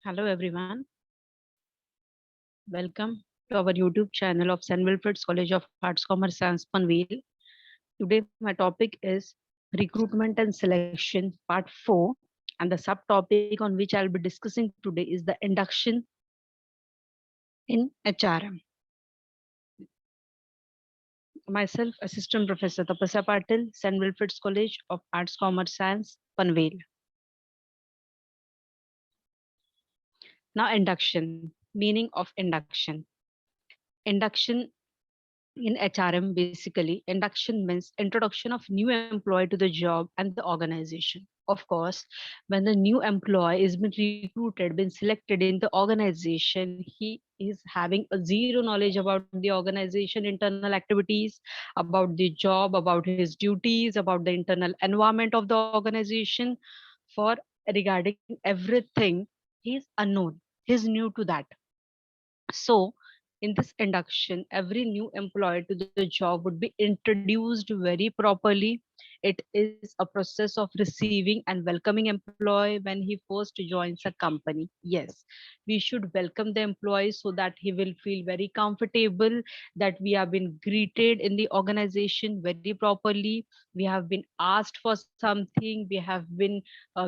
Hello everyone, welcome to our YouTube channel of St. Wilfred's College of Arts, Commerce, Science, Panvel. Today my topic is recruitment and selection, part 4, and the subtopic on which I'll be discussing today is the induction in HRM. Myself, Assistant Professor Tapasya Patil, St. Wilfred's College of Arts, Commerce, Science, Panvel. Now, induction, meaning of induction. Induction in HRM, basically, induction means introduction of new employee to the job and the organization. Of course, when the new employee is been recruited, been selected in the organization, he is having a zero knowledge about the organization internal activities, about the job, about his duties, about the internal environment of the organization. For regarding everything, he is unknown. He is new to that. So, in this induction, every new employee to the job would be introduced very properly. It is a process of receiving and welcoming employee when he first joins a company. Yes, we should welcome the employee so that he will feel very comfortable, that we have been greeted in the organization very properly. We have been asked for something. We have been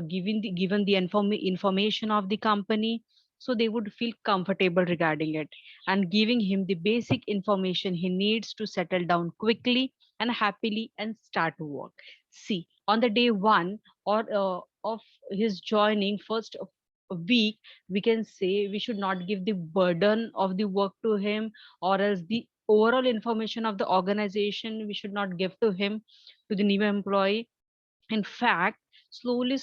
given the information of the company, so they would feel comfortable regarding it, and giving him the basic information he needs to settle down quickly and happily and start to work. See, on the day one or of his joining, first of a week, we can say we should not give the burden of the work to him, or else the overall information of the organization we should not give to him, to the new employee. In fact, slowly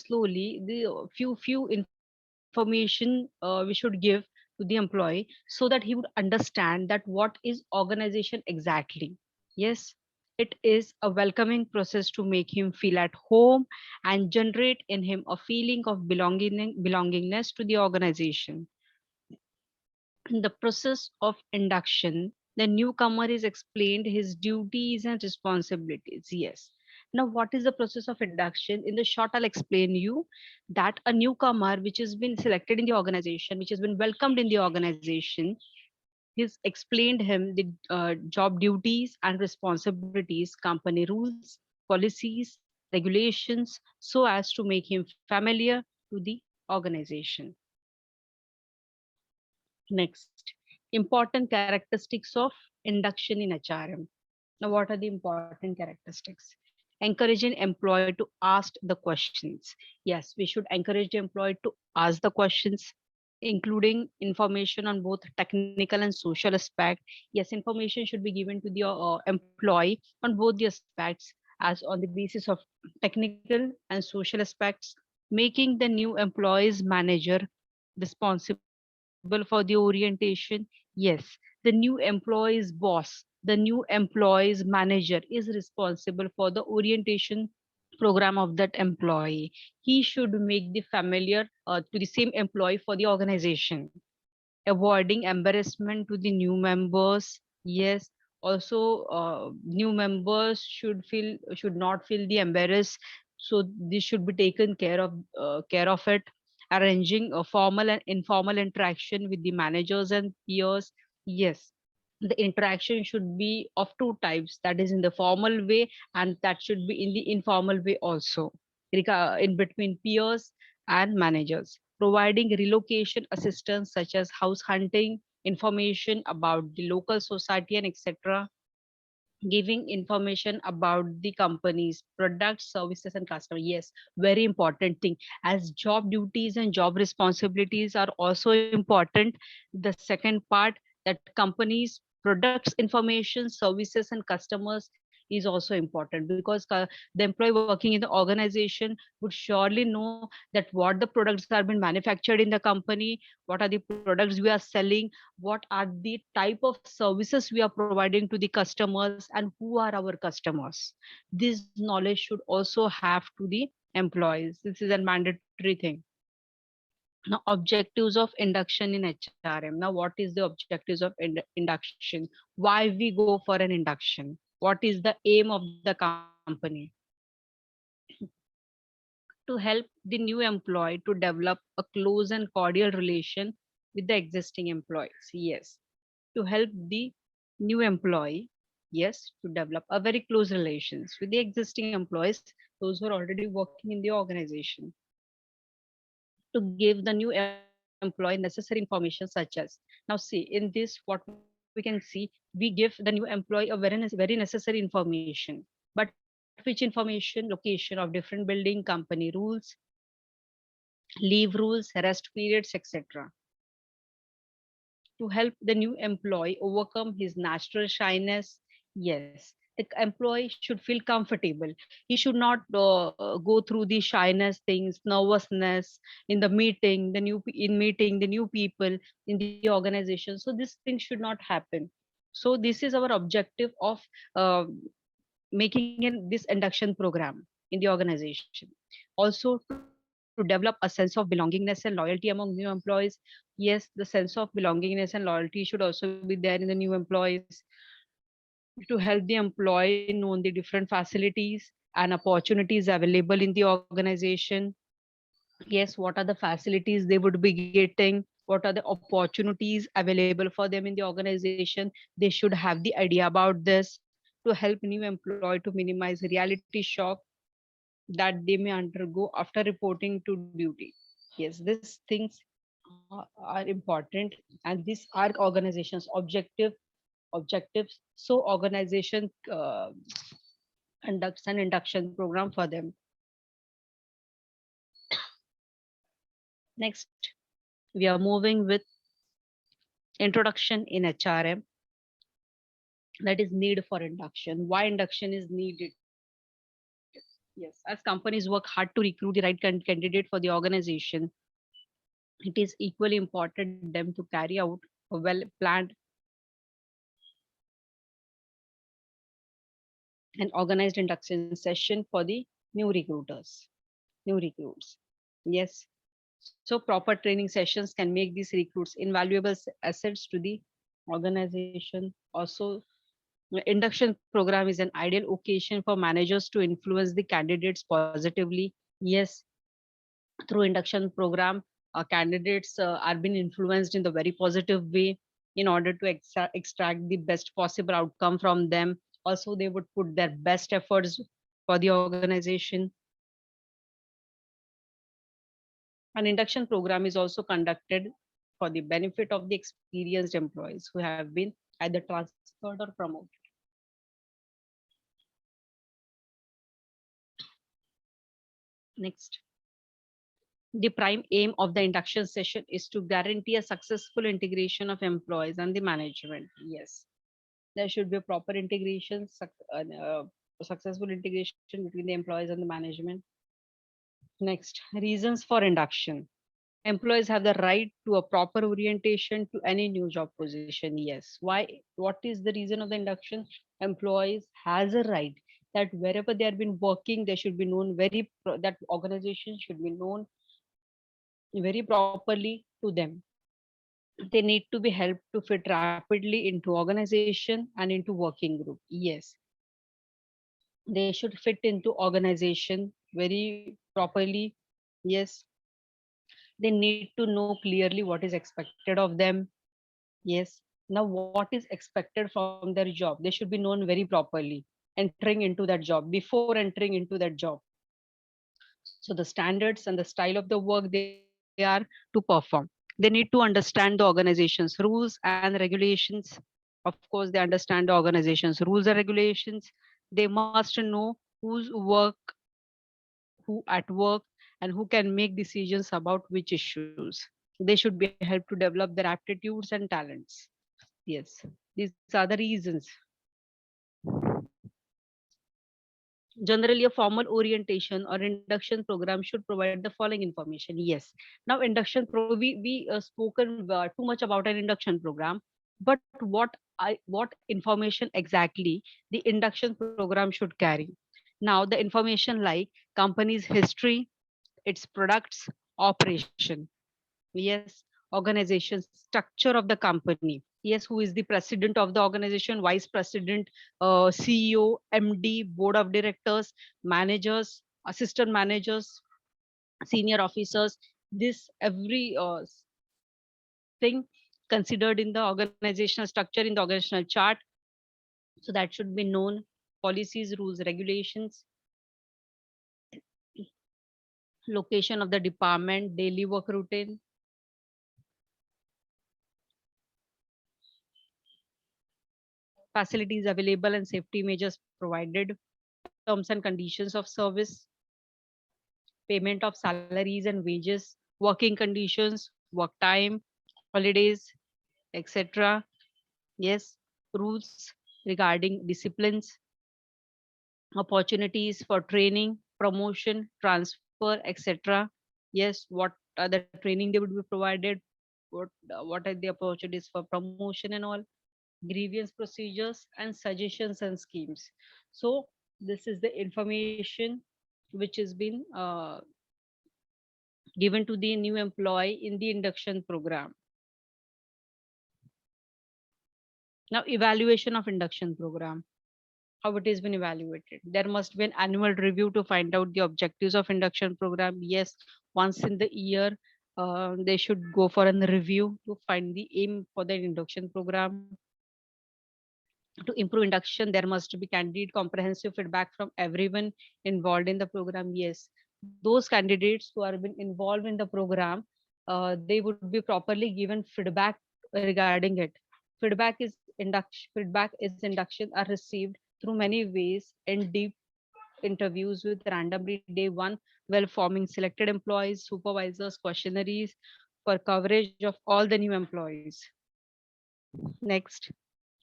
the few information we should give to the employee, so that he would understand that what is organization exactly. Yes, it is a welcoming process to make him feel at home and generate in him a feeling of belongingness to the organization. In the process of induction, the newcomer is explained his duties and responsibilities. Yes. Now, what is the process of induction? In the short, I'll explain you that a newcomer which has been selected in the organization, which has been welcomed in the organization, he's explained him the job duties and responsibilities, company rules, policies, regulations, so as to make him familiar to the organization. Next, important characteristics of induction in HRM. Now, what are the important characteristics? Encouraging employee to ask the questions. Yes, we should encourage the employee to ask the questions, including information on both technical and social aspect. Yes, information should be given to the employee on both the aspects, as on the basis of technical and social aspects, making the new employees manager responsible for the orientation. Yes, the new employee's boss, the new employee's manager is responsible for the orientation program of that employee. He should make the familiar to the same employee for the organization, avoiding embarrassment to the new members. Yes, also new members should not feel the embarrassed, so this should be taken care of it. Arranging a formal and informal interaction with the managers and peers. Yes, the interaction should be of two types, that is in the formal way, and that should be in the informal way also, in between peers and managers. Providing relocation assistance such as house hunting, information about the local society, and etc. Giving information about the company's products, services, and customer. Yes, very important thing. As job duties and job responsibilities are also important, the second part, that companies products information, services, and customers is also important, because the employee working in the organization would surely know that what the products are being manufactured in the company, what are the products we are selling, what are the type of services we are providing to the customers, and who are our customers. This knowledge should also have to the employees. This is a mandatory thing. Now, objectives of induction in HRM. Now, what is the objectives of induction? Why we go for an induction? What is the aim of the company? to help the new employee to develop a close and cordial relation with the existing employees. Yes, to help the new employee, yes, to develop a very close relations with the existing employees, those who are already working in the organization, to give the new employee necessary information such as, now see in this what we can see, we give the new employee a very necessary information, but which information? Location of different building, company rules, leave rules, rest periods, etc. To help the new employee overcome his natural shyness. Yes, the employee should feel comfortable. He should not go through the shyness things, nervousness in the meeting, in meeting the new people in the organization. So this thing should not happen. So this is our objective of uh, making this induction program in the organization. Also, to develop a sense of belongingness and loyalty among new employees. Yes, the sense of belongingness and loyalty should also be there in the new employees, to help the employee know the different facilities and opportunities available in the organization. Yes, what are the facilities they would be getting, what are the opportunities available for them in the organization. They should have the idea about this, to help new employee to minimize reality shock that they may undergo after reporting to duty. Yes, these things are important, and these are organizations objectives. So organization conducts an induction program for them. Next, we are moving with introduction in HRM, that is need for induction. Why induction is needed? Yes, as companies work hard to recruit the right candidate for the organization, it is equally important them to carry out a well planned and organized induction session for the new recruiters, new recruits. Yes. So proper training sessions can make these recruits invaluable assets to the organization. Also, the induction program is an ideal occasion for managers to influence the candidates positively. Yes, through induction program, candidates are being influenced in the very positive way in order to extract the best possible outcome from them. Also, they would put their best efforts for the organization. An induction program is also conducted for the benefit of the experienced employees who have been either transferred or promoted. Next, the prime aim of the induction session is to guarantee a successful integration of employees and the management. Yes, there should be a proper integration, successful integration between the employees and the management. Next, reasons for induction. Employees have the right to a proper orientation to any new job position. Yes, why? What is the reason of the induction? Employees has a right that wherever they have been working, they should be known that organization should be known very properly to them. They need to be helped to fit rapidly into organization and into working group. Yes, they should fit into organization very properly. Yes, they need to know clearly what is expected of them. Yes. Now, what is expected from their job? They should be known very properly entering into that job, before entering into that job. So, the standards and the style of the work they are to perform. They need to understand the organization's rules and regulations. Of course, they understand the organization's rules and regulations. They must know who's work, who at work, and who can make decisions about which issues. They should be helped to develop their aptitudes and talents. Yes, these are the reasons. Generally, a formal orientation or induction program should provide the following information. Yes. Now, induction pro we spoken too much about an induction program, but what information exactly the induction program should carry? Now, the information like company's history, its products, operation. Yes, organization structure of the company. Yes, who is the president of the organization, vice president, CEO, MD, board of directors, managers, assistant managers. senior officers, this every thing considered in the organizational structure, in the organizational chart. So that should be known. Policies, rules, regulations, location of the department, daily work routine, facilities available and safety measures provided, terms and conditions of service, payment of salaries and wages, working conditions, work time, holidays, etc. Yes, rules regarding disciplines, opportunities for training, promotion, transfer, etc. Yes, what are the training they would be provided? What are the opportunities for promotion and all? Grievance procedures and suggestions and schemes. So this is the information which has been given to the new employee in the induction program. Now, evaluation of induction program, how it has been evaluated. There must be an annual review to find out the objectives of induction program. Yes, once in the year, they should go for a review to find the aim for the induction program. To improve induction, there must be candid comprehensive feedback from everyone involved in the program. Yes, those candidates who are been involved in the program, they would be properly given feedback regarding it. Feedback is induction are received through many ways in deep interviews with randomly day one, well forming selected employees, supervisors, questionnaires for coverage of all the new employees. Next,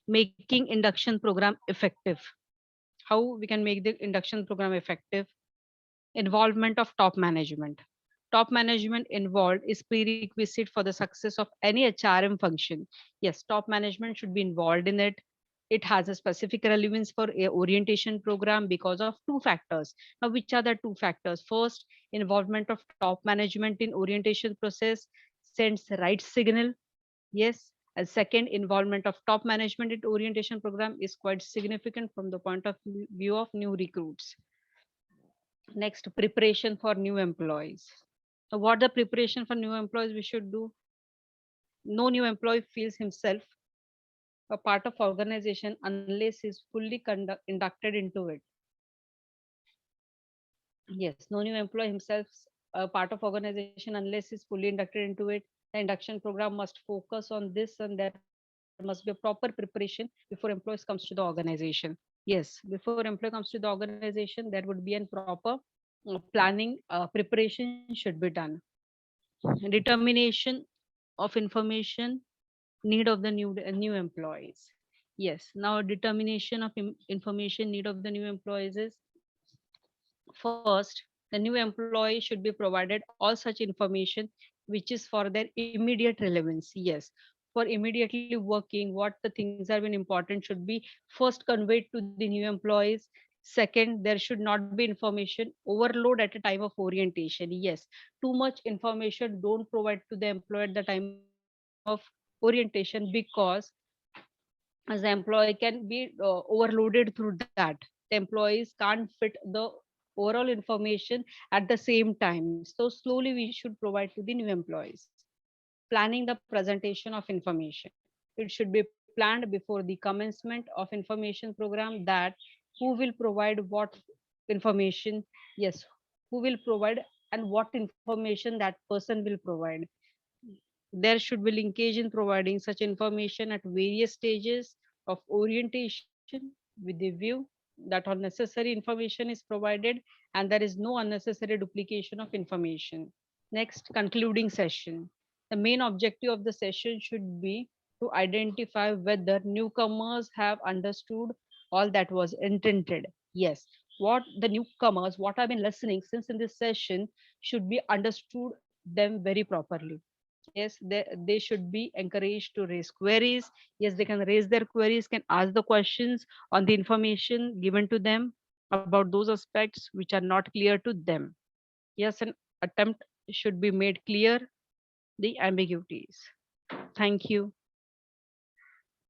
making induction program effective. How we can make the induction program effective? Involvement of top management. Top management involved is prerequisite for the success of any HRM function. Yes, top management should be involved in it. It has a specific relevance for a orientation program because of two factors. Now, which are the two factors? First, involvement of top management in orientation process sends right signal. Yes. And second, involvement of top management in orientation program is quite significant from the point of view of new recruits. Next, preparation for new employees. So what the preparation for new employees we should do? No new employee feels himself a part of organization unless he's fully inducted into it. Yes, no new employee himself a part of organization unless he's fully inducted into it. The induction program must focus on this, and there must be a proper preparation before employees comes to the organization. Yes, before employee comes to the organization, there would be a proper planning, preparation should be done. Determination of information need of the new employees. Yes, now determination of information need of the new employees is: first, the new employee should be provided all such information which is for their immediate relevance. Yes, for immediately working, what the things are been important should be first conveyed to the new employees. Second, there should not be information overload at a time of orientation. Yes, too much information don't provide to the employee at the time of orientation, because as the employee can be overloaded through that. The employees can't fit the overall information at the same time. So slowly we should provide to the new employees. Planning the presentation of information. It should be planned before the commencement of information program, that who will provide what information. Yes, who will provide and what information that person will provide. There should be linkage in providing such information at various stages of orientation with the view that all necessary information is provided and there is no unnecessary duplication of information. Next, concluding session. The main objective of the session should be to identify whether newcomers have understood all that was intended. Yes, what the newcomers, what I've been listening since in this session, should be understood them very properly. Yes, they should be encouraged to raise queries. Yes, they can raise their queries, can ask the questions on the information given to them about those aspects which are not clear to them. Yes, an attempt should be made clear the ambiguities. Thank you.